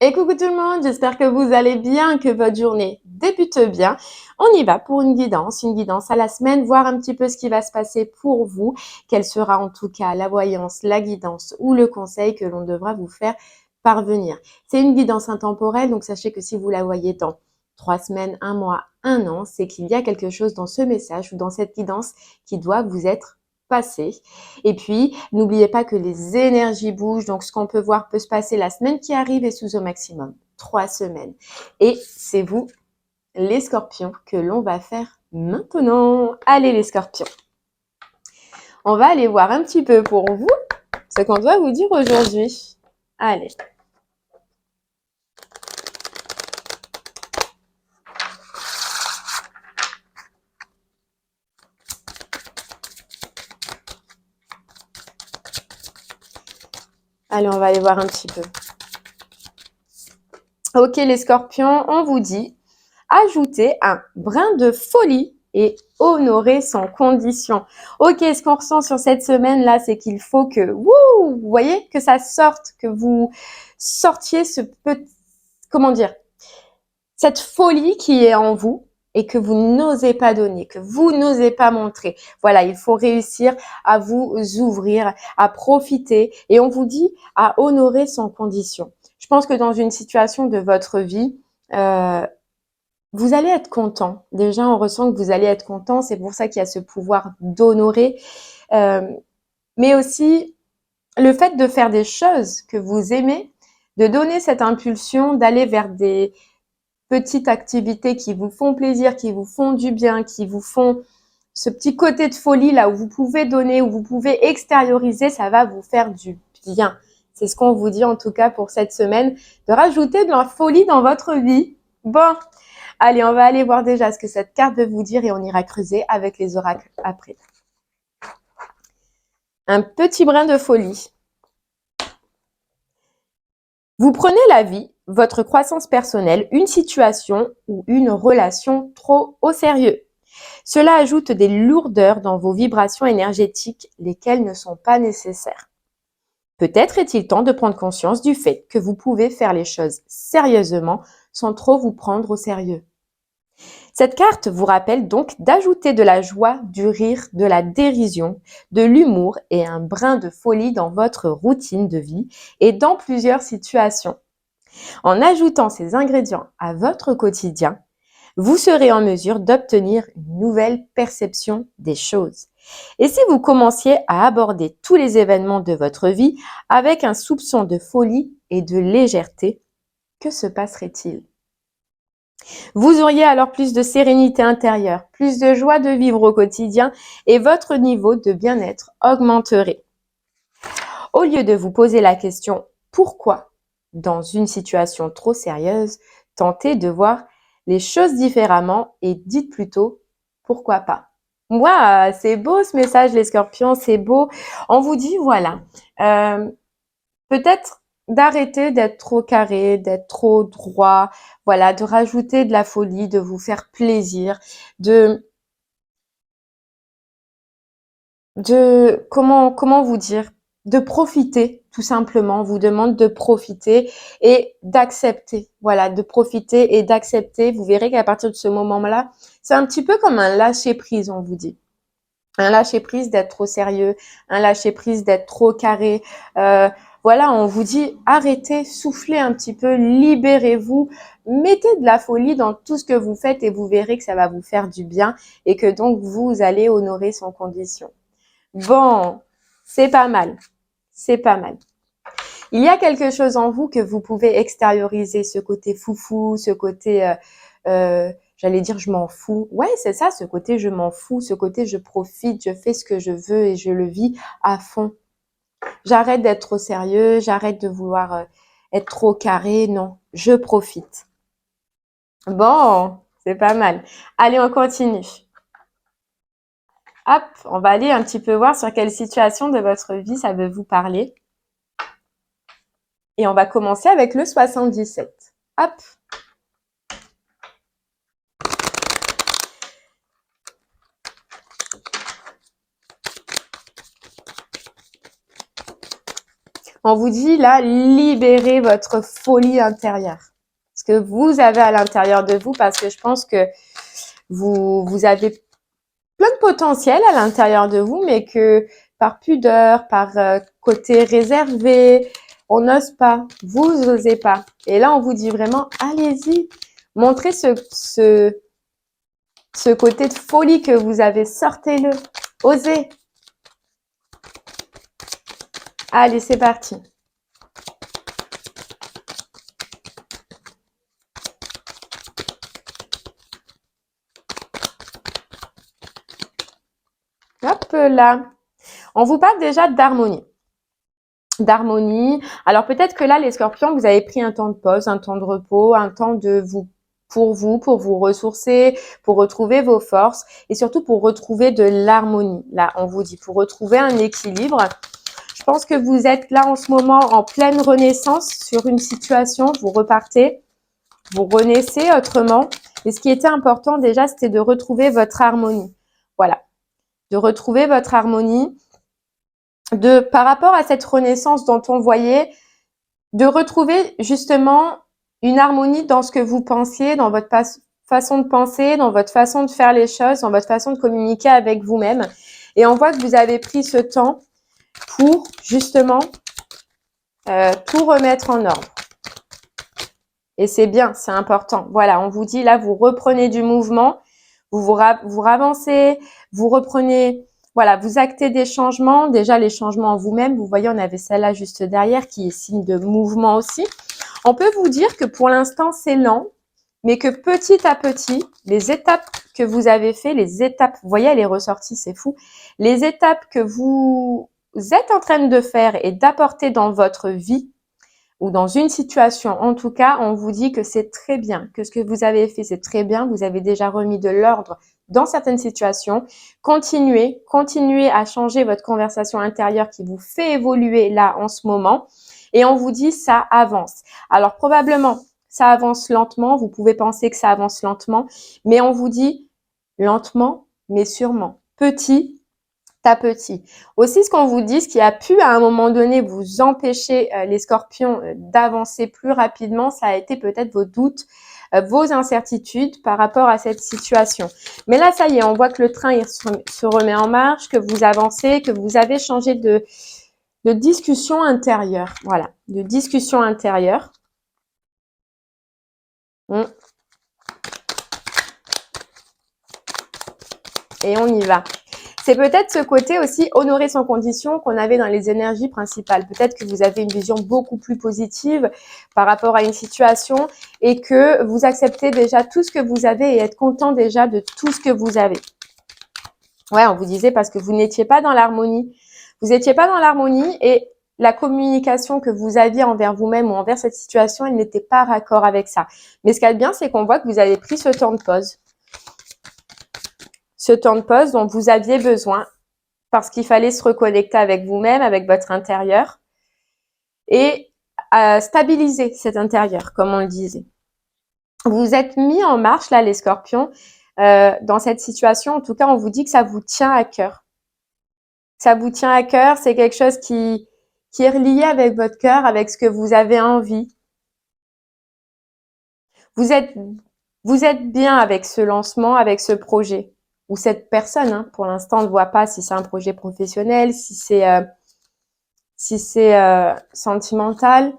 Et coucou tout le monde, j'espère que vous allez bien, que votre journée débute bien. On y va pour une guidance à la semaine, voir un petit peu ce qui va se passer pour vous, quelle sera en tout cas la voyance, la guidance ou le conseil que l'on devra vous faire parvenir. C'est une guidance intemporelle, donc sachez que si vous la voyez dans 3 semaines, un mois, un an, c'est qu'il y a quelque chose dans ce message ou dans cette guidance qui doit vous être passé. Et puis, n'oubliez pas que les énergies bougent. Donc, ce qu'on peut voir peut se passer la semaine qui arrive et sous au maximum 3 semaines. Et c'est vous, les scorpions, que l'on va faire maintenant. Allez, les scorpions. On va aller voir un petit peu pour vous ce qu'on doit vous dire aujourd'hui. Allez. Allez, on va aller voir un petit peu. Ok, les scorpions, on vous dit ajouter un brin de folie et honorer sans condition. Ok, ce qu'on ressent sur cette semaine-là, c'est qu'il faut que, vous voyez, que ça sorte, que vous sortiez cette folie qui est en vous et que vous n'osez pas donner, que vous n'osez pas montrer. Voilà, il faut réussir à vous ouvrir, à profiter et on vous dit à honorer sans condition. Je pense que dans une situation de votre vie, vous allez être content. Déjà, on ressent que vous allez être content. C'est pour ça qu'il y a ce pouvoir d'honorer. Euh, mais aussi, le fait de faire des choses que vous aimez, de donner cette impulsion, d'aller vers des petites activités qui vous font plaisir, qui vous font du bien, qui vous font ce petit côté de folie là où vous pouvez donner, où vous pouvez extérioriser, ça va vous faire du bien. C'est ce qu'on vous dit en tout cas pour cette semaine, de rajouter de la folie dans votre vie. Bon, allez, on va aller voir déjà ce que cette carte veut vous dire et on ira creuser avec les oracles après. Un petit brin de folie. Vous prenez la vie, votre croissance personnelle, une situation ou une relation trop au sérieux. Cela ajoute des lourdeurs dans vos vibrations énergétiques, lesquelles ne sont pas nécessaires. Peut-être est-il temps de prendre conscience du fait que vous pouvez faire les choses sérieusement sans trop vous prendre au sérieux. Cette carte vous rappelle donc d'ajouter de la joie, du rire, de la dérision, de l'humour et un brin de folie dans votre routine de vie et dans plusieurs situations. En ajoutant ces ingrédients à votre quotidien, vous serez en mesure d'obtenir une nouvelle perception des choses. Et si vous commenciez à aborder tous les événements de votre vie avec un soupçon de folie et de légèreté, que se passerait-il ? Vous auriez alors plus de sérénité intérieure, plus de joie de vivre au quotidien et votre niveau de bien-être augmenterait. Au lieu de vous poser la question « Pourquoi ?» dans une situation trop sérieuse, tentez de voir les choses différemment et dites plutôt « Pourquoi pas ?» Waouh, c'est beau ce message les scorpions, c'est beau. On vous dit voilà, peut-être d'arrêter d'être trop carré, d'être trop droit, voilà, de rajouter de la folie, de vous faire plaisir, comment vous dire, de profiter tout simplement. On vous demande de profiter et d'accepter, voilà, de profiter et d'accepter. Vous verrez qu'à partir de ce moment-là, c'est un petit peu comme un lâcher prise, on vous dit. Un lâcher prise d'être trop sérieux, un lâcher prise d'être trop carré. Voilà, on vous dit arrêtez, soufflez un petit peu, libérez-vous, mettez de la folie dans tout ce que vous faites et vous verrez que ça va vous faire du bien et que donc vous allez honorer sans condition. Bon, c'est pas mal, c'est pas mal. Il y a quelque chose en vous que vous pouvez extérioriser, ce côté foufou, ce côté j'allais dire je m'en fous. Ouais, c'est ça, ce côté je m'en fous, ce côté je profite, je fais ce que je veux et je le vis à fond. J'arrête d'être trop sérieux, j'arrête de vouloir être trop carré, non, je profite. Bon, c'est pas mal. Allez, on continue. Hop, on va aller un petit peu voir sur quelle situation de votre vie ça veut vous parler. Et on va commencer avec le 77. Hop. On vous dit là, libérez votre folie intérieure. Ce que vous avez à l'intérieur de vous, parce que je pense que vous avez plein de potentiel à l'intérieur de vous, mais que par pudeur, par côté réservé, on n'ose pas, vous osez pas. Et là, on vous dit vraiment, allez-y, montrez ce côté de folie que vous avez, sortez-le, osez. Allez, c'est parti. Hop là. On vous parle déjà d'harmonie. Alors peut-être que là, les scorpions, vous avez pris un temps de pause, un temps de repos, un temps de pour vous ressourcer, pour retrouver vos forces et surtout pour retrouver de l'harmonie. Là, on vous dit pour retrouver un équilibre. Je pense que vous êtes là en ce moment en pleine renaissance sur une situation, vous repartez, vous renaissez autrement. Et ce qui était important déjà, c'était de retrouver votre harmonie. Voilà, de retrouver votre harmonie. Par rapport à cette renaissance dont on voyait, de retrouver justement une harmonie dans ce que vous pensiez, dans votre façon de penser, dans votre façon de faire les choses, dans votre façon de communiquer avec vous-même. Et on voit que vous avez pris ce temps pour justement tout remettre en ordre. Et c'est bien, c'est important. Voilà, on vous dit là, vous reprenez du mouvement, vous avancez, vous reprenez, voilà, vous actez des changements. Déjà, les changements en vous-même, vous voyez, on avait celle-là juste derrière qui est signe de mouvement aussi. On peut vous dire que pour l'instant, c'est lent, mais que petit à petit, les étapes que vous avez fait, les étapes, vous voyez, elle est ressortie, c'est fou. Les étapes que vous êtes en train de faire et d'apporter dans votre vie, ou dans une situation, en tout cas, on vous dit que c'est très bien, que ce que vous avez fait, c'est très bien. Vous avez déjà remis de l'ordre dans certaines situations. Continuez à changer votre conversation intérieure qui vous fait évoluer là en ce moment. Et on vous dit ça avance. Alors probablement, ça avance lentement. Vous pouvez penser que ça avance lentement, mais on vous dit lentement, mais sûrement. Petit à petit. Aussi, ce qu'on vous dit, ce qui a pu à un moment donné vous empêcher, les scorpions, d'avancer plus rapidement, ça a été peut-être vos doutes, vos incertitudes par rapport à cette situation. Mais là, ça y est, on voit que le train il se remet en marche, que vous avancez, que vous avez changé de discussion intérieure. Voilà, de discussion intérieure. Et on y va. C'est peut-être ce côté aussi honorer sans condition qu'on avait dans les énergies principales. Peut-être que vous avez une vision beaucoup plus positive par rapport à une situation et que vous acceptez déjà tout ce que vous avez et être content déjà de tout ce que vous avez. Ouais, on vous disait parce que vous n'étiez pas dans l'harmonie. Vous n'étiez pas dans l'harmonie et la communication que vous aviez envers vous-même ou envers cette situation, elle n'était pas raccord avec ça. Mais ce qu'il y a de bien, c'est qu'on voit que vous avez pris ce temps de pause. Ce temps de pause dont vous aviez besoin parce qu'il fallait se reconnecter avec vous-même, avec votre intérieur et stabiliser cet intérieur, comme on le disait. Vous vous êtes mis en marche, là, les scorpions, dans cette situation. En tout cas, on vous dit que ça vous tient à cœur. Ça vous tient à cœur, c'est quelque chose qui est relié avec votre cœur, avec ce que vous avez envie. Vous êtes bien avec ce lancement, avec ce projet. Ou cette personne, hein, pour l'instant, on ne voit pas si c'est un projet professionnel, si c'est sentimental.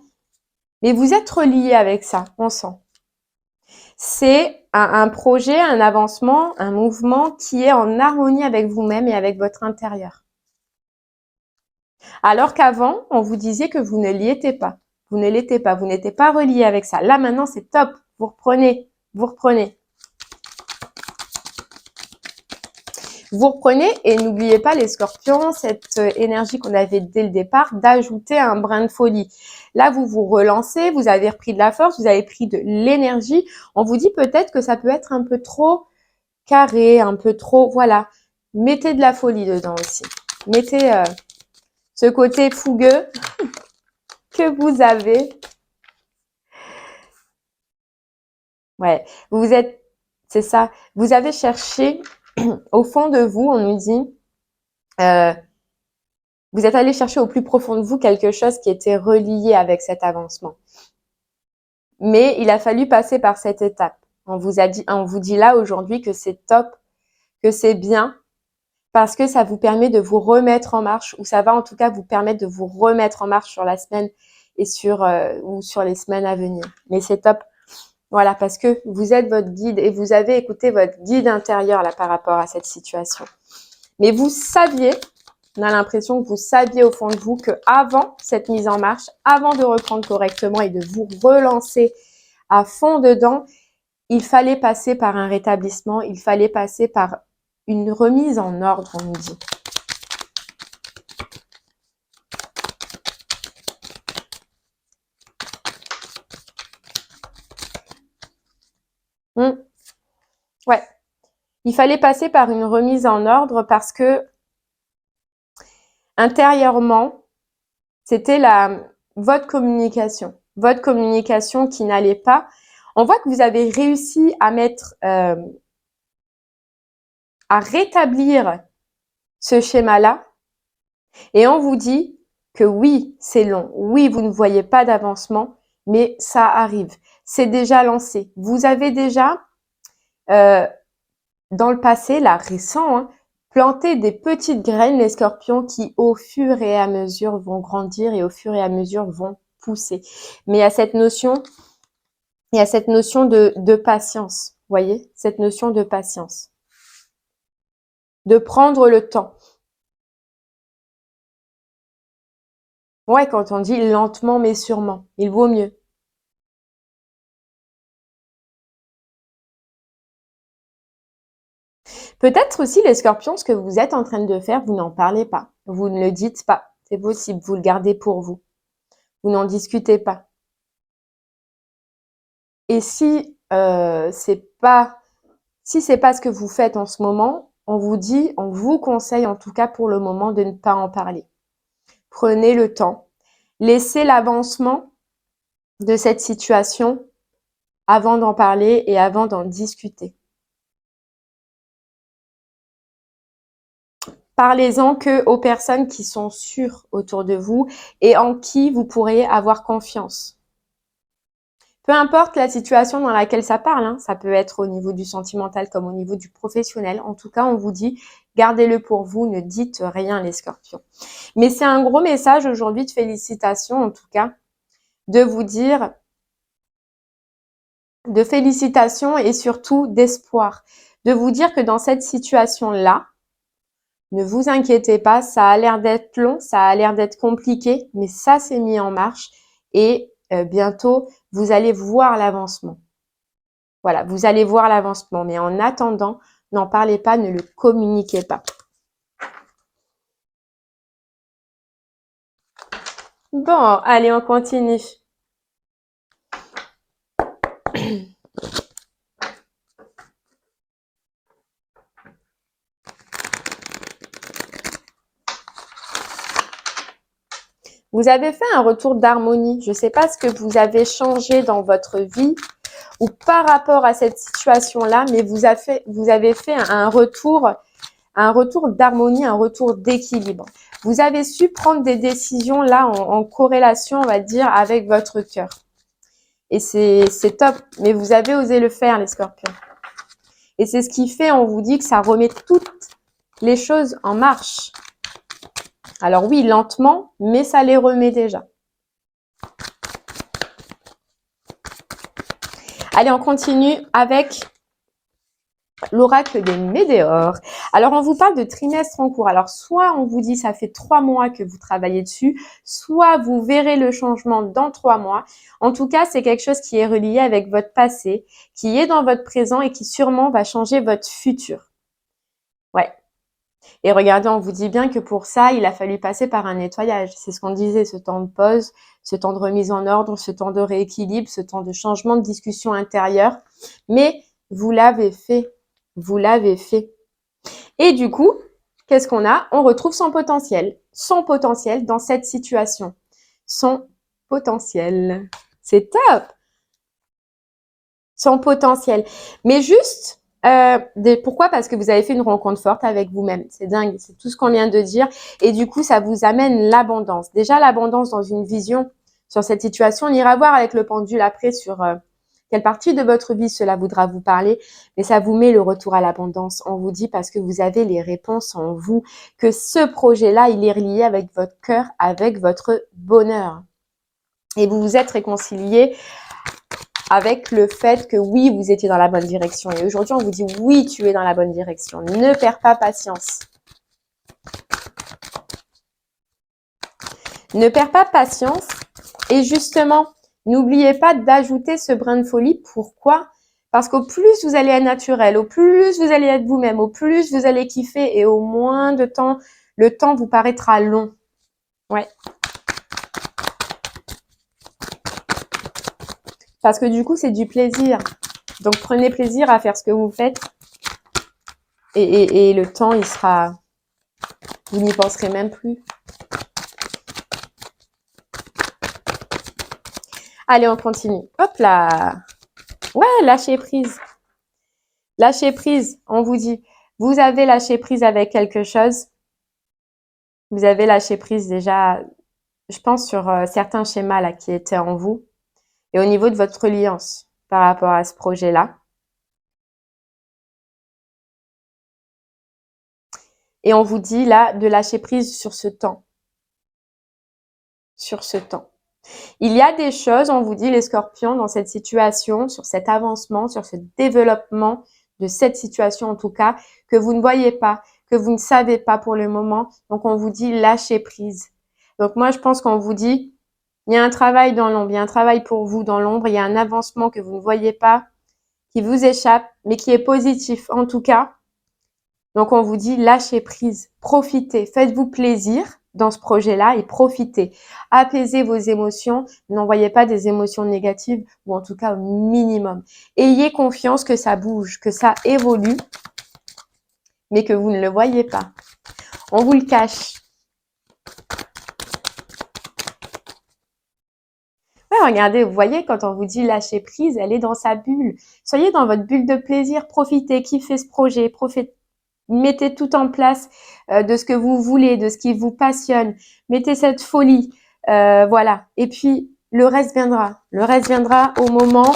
Mais vous êtes relié avec ça, on sent. C'est un projet, un avancement, un mouvement qui est en harmonie avec vous-même et avec votre intérieur. Alors qu'avant, on vous disait que vous ne l'y étiez pas. Vous ne l'étiez pas, vous n'étiez pas relié avec ça. Là, maintenant, c'est top. Vous reprenez. Vous reprenez et n'oubliez pas les scorpions, cette énergie qu'on avait dès le départ, d'ajouter un brin de folie. Là, vous vous relancez, vous avez repris de la force, vous avez pris de l'énergie. On vous dit peut-être que ça peut être un peu trop carré, un peu trop, voilà. Mettez de la folie dedans aussi. Mettez ce côté fougueux que vous avez. Ouais, c'est ça. Vous avez cherché au fond de vous, on nous dit, Vous êtes allé chercher au plus profond de vous quelque chose qui était relié avec cet avancement. Mais il a fallu passer par cette étape. On vous dit là aujourd'hui que c'est top, que c'est bien, parce que ça vous permet de vous remettre en marche, ou ça va en tout cas vous permettre de vous remettre en marche sur la semaine et ou sur les semaines à venir. Mais c'est top. Voilà, parce que vous êtes votre guide et vous avez écouté votre guide intérieur là par rapport à cette situation. Mais vous saviez, on a l'impression que vous saviez au fond de vous que avant cette mise en marche, avant de reprendre correctement et de vous relancer à fond dedans, il fallait passer par un rétablissement, il fallait passer par une remise en ordre, on nous dit. Ouais, il fallait passer par une remise en ordre parce que intérieurement, c'était votre communication qui n'allait pas. On voit que vous avez réussi à à rétablir ce schéma-là, et on vous dit que oui, c'est long, oui, vous ne voyez pas d'avancement, mais ça arrive, c'est déjà lancé. Vous avez déjà, dans le passé, là, récent, hein, planté des petites graines, les scorpions, qui au fur et à mesure vont grandir et au fur et à mesure vont pousser. Mais il y a cette notion, de patience, vous voyez, cette notion de patience, de prendre le temps. Ouais, quand on dit lentement mais sûrement, il vaut mieux. Peut-être aussi les scorpions, ce que vous êtes en train de faire, vous n'en parlez pas, vous ne le dites pas, c'est possible, vous le gardez pour vous, vous n'en discutez pas. Et si c'est pas ce que vous faites en ce moment, on vous conseille en tout cas pour le moment de ne pas en parler. Prenez le temps, laissez l'avancement de cette situation avant d'en parler et avant d'en discuter. Parlez-en que aux personnes qui sont sûres autour de vous et en qui vous pourriez avoir confiance. Peu importe la situation dans laquelle ça parle, hein, ça peut être au niveau du sentimental comme au niveau du professionnel. En tout cas, on vous dit, gardez-le pour vous, ne dites rien les scorpions. Mais c'est un gros message aujourd'hui de félicitations, en tout cas, de vous dire, de félicitations et surtout d'espoir. De vous dire que dans cette situation-là, ne vous inquiétez pas, ça a l'air d'être long, ça a l'air d'être compliqué, mais ça s'est mis en marche et bientôt, vous allez voir l'avancement. Voilà, vous allez voir l'avancement. Mais en attendant, n'en parlez pas, ne le communiquez pas. Bon, allez, on continue. Vous avez fait un retour d'harmonie. Je ne sais pas ce que vous avez changé dans votre vie ou par rapport à cette situation-là, mais vous avez fait un retour d'harmonie, un retour d'équilibre. Vous avez su prendre des décisions là en corrélation, on va dire, avec votre cœur. Et c'est top. Mais vous avez osé le faire, les scorpions. Et c'est ce qui fait, on vous dit que ça remet toutes les choses en marche. Alors oui, lentement, mais ça les remet déjà. Allez, on continue avec l'oracle des météores. Alors, on vous parle de trimestre en cours. Alors, soit on vous dit ça fait 3 mois que vous travaillez dessus, soit vous verrez le changement dans 3 mois. En tout cas, c'est quelque chose qui est relié avec votre passé, qui est dans votre présent et qui sûrement va changer votre futur. Ouais. Et regardez, on vous dit bien que pour ça, il a fallu passer par un nettoyage. C'est ce qu'on disait, ce temps de pause, ce temps de remise en ordre, ce temps de rééquilibre, ce temps de changement de discussion intérieure. Mais vous l'avez fait. Vous l'avez fait. Et du coup, qu'est-ce qu'on a? On retrouve son potentiel. Son potentiel dans cette situation. Son potentiel. C'est top! Son potentiel. Mais juste, Pourquoi? Parce que vous avez fait une rencontre forte avec vous-même. C'est dingue, c'est tout ce qu'on vient de dire. Et du coup, ça vous amène l'abondance. Déjà, l'abondance dans une vision sur cette situation. On ira voir avec le pendule après sur quelle partie de votre vie cela voudra vous parler. Mais ça vous met le retour à l'abondance. On vous dit parce que vous avez les réponses en vous, que ce projet-là, il est relié avec votre cœur, avec votre bonheur. Et vous vous êtes réconcilié avec le fait que oui, vous étiez dans la bonne direction. Et aujourd'hui, on vous dit oui, tu es dans la bonne direction. Ne perds pas patience. Ne perds pas patience. Et justement, n'oubliez pas d'ajouter ce brin de folie. Pourquoi? Parce qu'au plus vous allez être naturel, au plus vous allez être vous-même, au plus vous allez kiffer et au moins de temps, le temps vous paraîtra long. Ouais. Parce que du coup, c'est du plaisir. Donc, prenez plaisir à faire ce que vous faites. Et le temps, il sera... Vous n'y penserez même plus. Allez, on continue. Hop là. Ouais, lâcher prise. Lâcher prise, on vous dit. Vous avez lâché prise avec quelque chose. Vous avez lâché prise déjà, je pense, sur certains schémas là qui étaient en vous. Et au niveau de votre reliance par rapport à ce projet-là. Et on vous dit là de lâcher prise sur ce temps. Sur ce temps. Il y a des choses, on vous dit les scorpions, dans cette situation, sur cet avancement, sur ce développement de cette situation en tout cas, que vous ne voyez pas, que vous ne savez pas pour le moment. Donc, on vous dit lâcher prise. Donc, moi, je pense qu'on vous dit, il y a un travail dans l'ombre, il y a un travail pour vous dans l'ombre, il y a un avancement que vous ne voyez pas, qui vous échappe, mais qui est positif en tout cas. Donc, on vous dit lâchez prise, profitez, faites-vous plaisir dans ce projet-là et profitez. Apaisez vos émotions, n'envoyez pas des émotions négatives ou en tout cas au minimum. Ayez confiance que ça bouge, que ça évolue, mais que vous ne le voyez pas. On vous le cache. Ouais, regardez, vous voyez, quand on vous dit lâcher prise, elle est dans sa bulle. Soyez dans votre bulle de plaisir, profitez, kiffez ce projet, mettez tout en place de ce que vous voulez, de ce qui vous passionne. Mettez cette folie, voilà. Et puis, le reste viendra. Le reste viendra au moment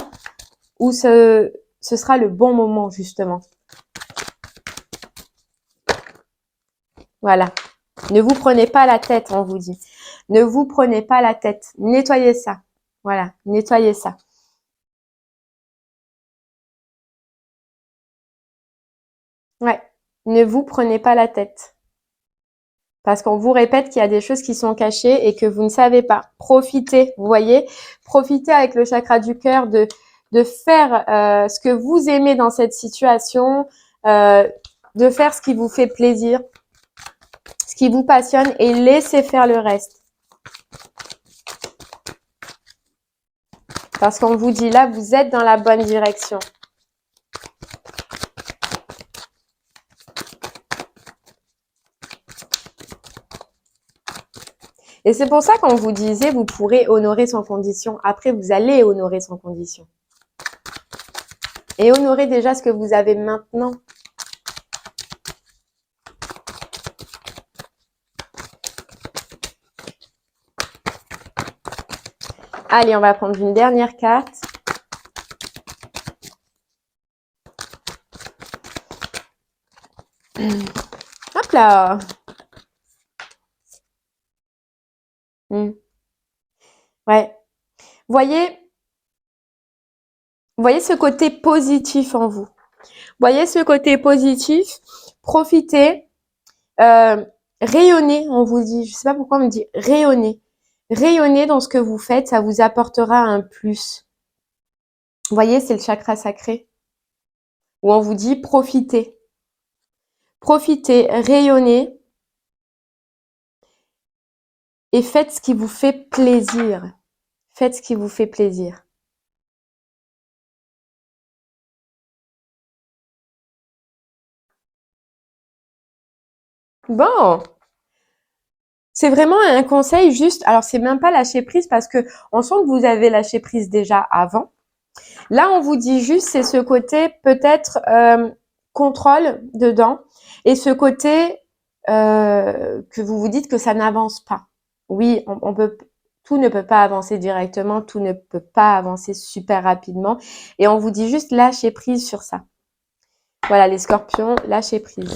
où ce sera le bon moment, justement. Voilà. Ne vous prenez pas la tête, on vous dit. Ne vous prenez pas la tête. Nettoyez ça. Voilà, nettoyez ça. Ouais. Ne vous prenez pas la tête. Parce qu'on vous répète qu'il y a des choses qui sont cachées et que vous ne savez pas. Profitez, vous voyez, profitez avec le chakra du cœur de faire ce que vous aimez dans cette situation, de faire ce qui vous fait plaisir, ce qui vous passionne et laissez faire le reste. Parce qu'on vous dit là, vous êtes dans la bonne direction. Et c'est pour ça qu'on vous disait, vous pourrez honorer sans condition. Après, vous allez honorer sans condition. Et honorer déjà ce que vous avez maintenant. Allez, on va prendre une dernière carte. Hop là. Ouais. Voyez ce côté positif en vous. Voyez ce côté positif. Profitez. Rayonnez, on vous dit. Je sais pas pourquoi on me dit rayonnez. Rayonnez dans ce que vous faites, ça vous apportera un plus. Voyez, c'est le chakra sacré. Où on vous dit profitez. Profitez, rayonnez. Et faites ce qui vous fait plaisir. Faites ce qui vous fait plaisir. Bon, c'est vraiment un conseil juste. Alors, c'est même pas lâcher prise parce que on sent que vous avez lâché prise déjà avant. Là, on vous dit juste, c'est ce côté peut-être contrôle dedans et ce côté que vous vous dites que ça n'avance pas. Oui, on peut, tout ne peut pas avancer directement, tout ne peut pas avancer super rapidement et on vous dit juste lâcher prise sur ça. Voilà, les scorpions, lâchez prise.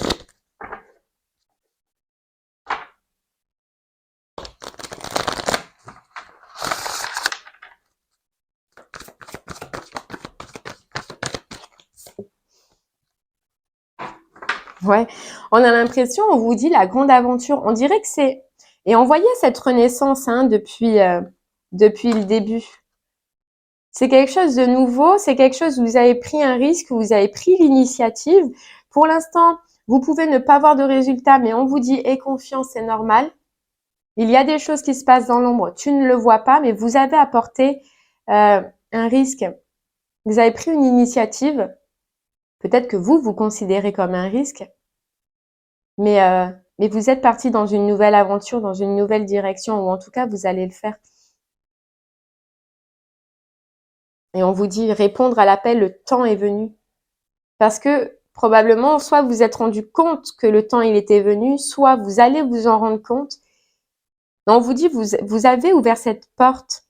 Ouais, on a l'impression, on vous dit la grande aventure. On dirait que c'est... Et on voyait cette renaissance depuis le début. C'est quelque chose de nouveau, c'est quelque chose où vous avez pris un risque, où vous avez pris l'initiative. Pour l'instant, vous pouvez ne pas voir de résultat, mais on vous dit aie confiance, c'est normal. Il y a des choses qui se passent dans l'ombre, tu ne le vois pas, mais vous avez apporté un risque. Vous avez pris une initiative. Peut-être que vous considérez comme un risque, mais vous êtes parti dans une nouvelle aventure, dans une nouvelle direction, ou en tout cas, vous allez le faire. Et on vous dit répondre à l'appel, le temps est venu. Parce que probablement, soit vous vous êtes rendu compte que le temps il était venu, soit vous allez vous en rendre compte. On vous dit vous avez ouvert cette porte.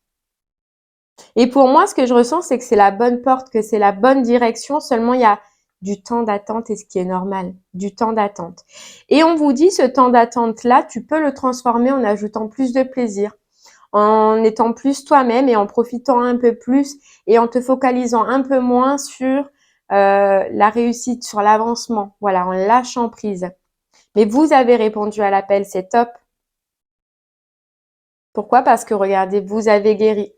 Et pour moi, ce que je ressens, c'est que c'est la bonne porte, que c'est la bonne direction. Seulement, il y a du temps d'attente et ce qui est normal, du temps d'attente. Et on vous dit ce temps d'attente-là, tu peux le transformer en ajoutant plus de plaisir, en étant plus toi-même et en profitant un peu plus et en te focalisant un peu moins sur la réussite, sur l'avancement, voilà, en lâchant prise. Mais vous avez répondu à l'appel, c'est top. Pourquoi? Parce que regardez, vous avez guéri.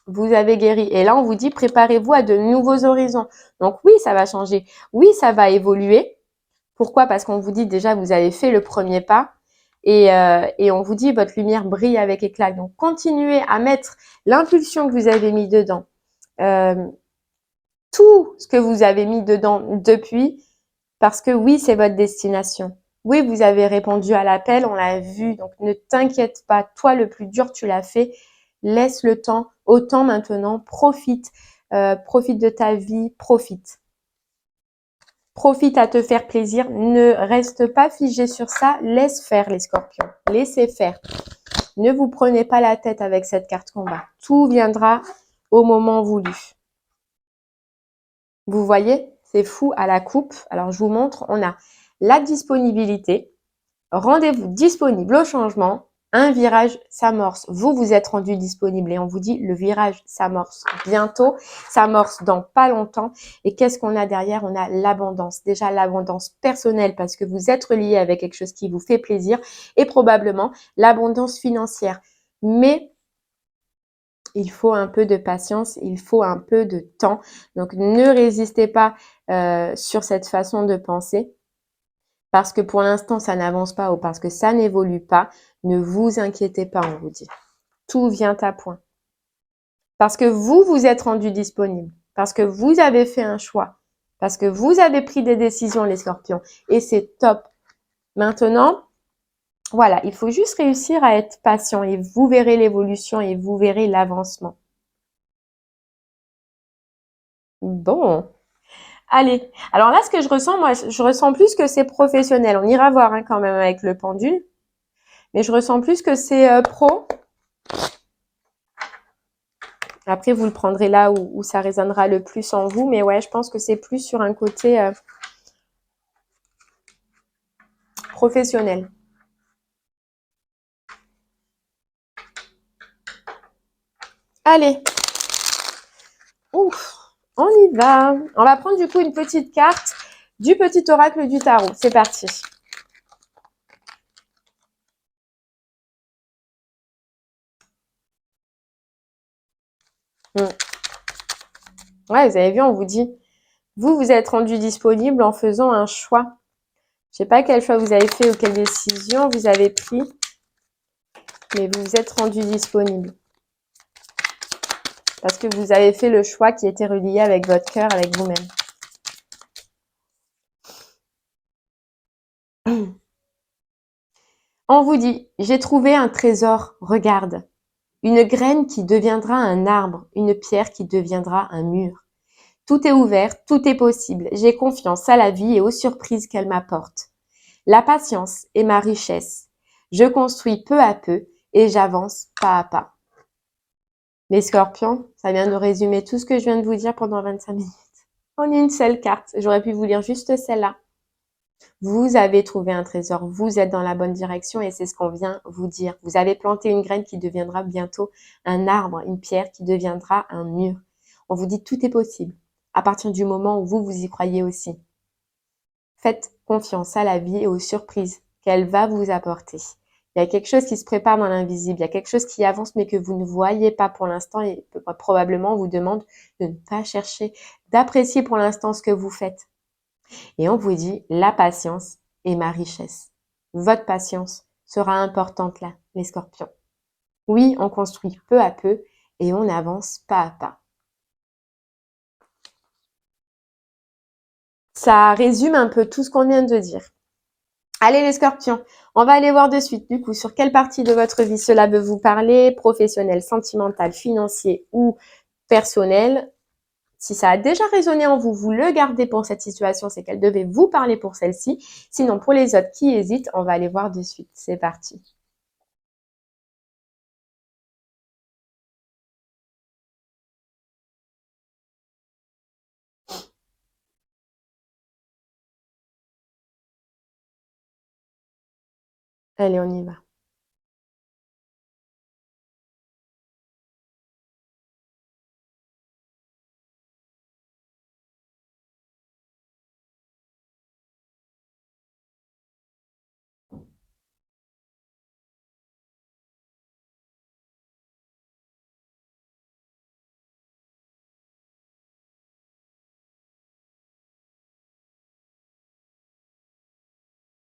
Vous avez guéri. Et là, on vous dit, préparez-vous à de nouveaux horizons. Donc oui, ça va changer. Oui, ça va évoluer. Pourquoi? Parce qu'on vous dit déjà, vous avez fait le premier pas. Et on vous dit, votre lumière brille avec éclat. Donc, continuez à mettre l'impulsion que vous avez mis dedans. Tout ce que vous avez mis dedans depuis. Parce que oui, c'est votre destination. Oui, vous avez répondu à l'appel, on l'a vu. Donc, ne t'inquiète pas. Toi, le plus dur, tu l'as fait. Laisse le temps. Autant maintenant, profite. Profite de ta vie. Profite. Profite à te faire plaisir. Ne reste pas figé sur ça. Laisse faire les scorpions. Laissez faire. Ne vous prenez pas la tête avec cette carte combat. Tout viendra au moment voulu. Vous voyez, c'est fou à la coupe. Alors, je vous montre. On a la disponibilité. Rendez-vous disponible au changement. Un virage s'amorce. Vous êtes rendu disponible et on vous dit le virage s'amorce bientôt, s'amorce dans pas longtemps. Et qu'est-ce qu'on a derrière? On a l'abondance. Déjà l'abondance personnelle parce que vous êtes relié avec quelque chose qui vous fait plaisir et probablement l'abondance financière. Mais il faut un peu de patience, il faut un peu de temps. Donc ne résistez pas sur cette façon de penser. Parce que pour l'instant, ça n'avance pas ou parce que ça n'évolue pas, ne vous inquiétez pas, on vous dit. Tout vient à point. Parce que vous êtes rendu disponible. Parce que vous avez fait un choix. Parce que vous avez pris des décisions, les scorpions. Et c'est top. Maintenant, voilà, il faut juste réussir à être patient et vous verrez l'évolution et vous verrez l'avancement. Bon. Allez, alors là, ce que je ressens, moi, je ressens plus que c'est professionnel. On ira voir quand même avec le pendule. Mais je ressens plus que c'est pro. Après, vous le prendrez là où ça résonnera le plus en vous. Mais ouais, je pense que c'est plus sur un côté professionnel. Allez. Ouf, on y va. On va prendre du coup une petite carte du petit oracle du tarot. C'est parti. Ouais, vous avez vu, on vous dit, vous êtes rendu disponible en faisant un choix. Je sais pas quel choix vous avez fait ou quelle décision vous avez pris, mais vous vous êtes rendu disponible. Parce que vous avez fait le choix qui était relié avec votre cœur, avec vous-même. On vous dit, j'ai trouvé un trésor, regarde. Une graine qui deviendra un arbre, une pierre qui deviendra un mur. Tout est ouvert, tout est possible. J'ai confiance à la vie et aux surprises qu'elle m'apporte. La patience est ma richesse. Je construis peu à peu et j'avance pas à pas. Les scorpions, ça vient de résumer tout ce que je viens de vous dire pendant 25 minutes. En une seule carte. J'aurais pu vous lire juste celle-là. Vous avez trouvé un trésor, vous êtes dans la bonne direction et c'est ce qu'on vient vous dire. Vous avez planté une graine qui deviendra bientôt un arbre, une pierre qui deviendra un mur. On vous dit tout est possible à partir du moment où vous y croyez aussi. Faites confiance à la vie et aux surprises qu'elle va vous apporter. Il y a quelque chose qui se prépare dans l'invisible, il y a quelque chose qui avance mais que vous ne voyez pas pour l'instant et probablement on vous demande de ne pas chercher, d'apprécier pour l'instant ce que vous faites. Et on vous dit, la patience est ma richesse. Votre patience sera importante là, les scorpions. Oui, on construit peu à peu et on avance pas à pas. Ça résume un peu tout ce qu'on vient de dire. Allez les scorpions, on va aller voir de suite du coup sur quelle partie de votre vie cela veut vous parler, professionnel, sentimental, financier ou personnel. Si ça a déjà résonné en vous, vous le gardez pour cette situation, c'est qu'elle devait vous parler pour celle-ci. Sinon, pour les autres qui hésitent, on va aller voir de suite. C'est parti. Allez, on y va.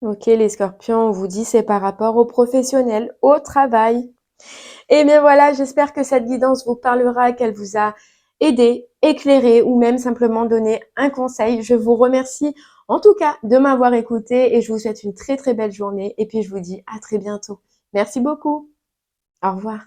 Ok, les scorpions, on vous dit c'est par rapport au professionnel, au travail. Et bien voilà, j'espère que cette guidance vous parlera, qu'elle vous a aidé, éclairé ou même simplement donné un conseil. Je vous remercie en tout cas de m'avoir écouté et je vous souhaite une très très belle journée et puis je vous dis à très bientôt. Merci beaucoup. Au revoir.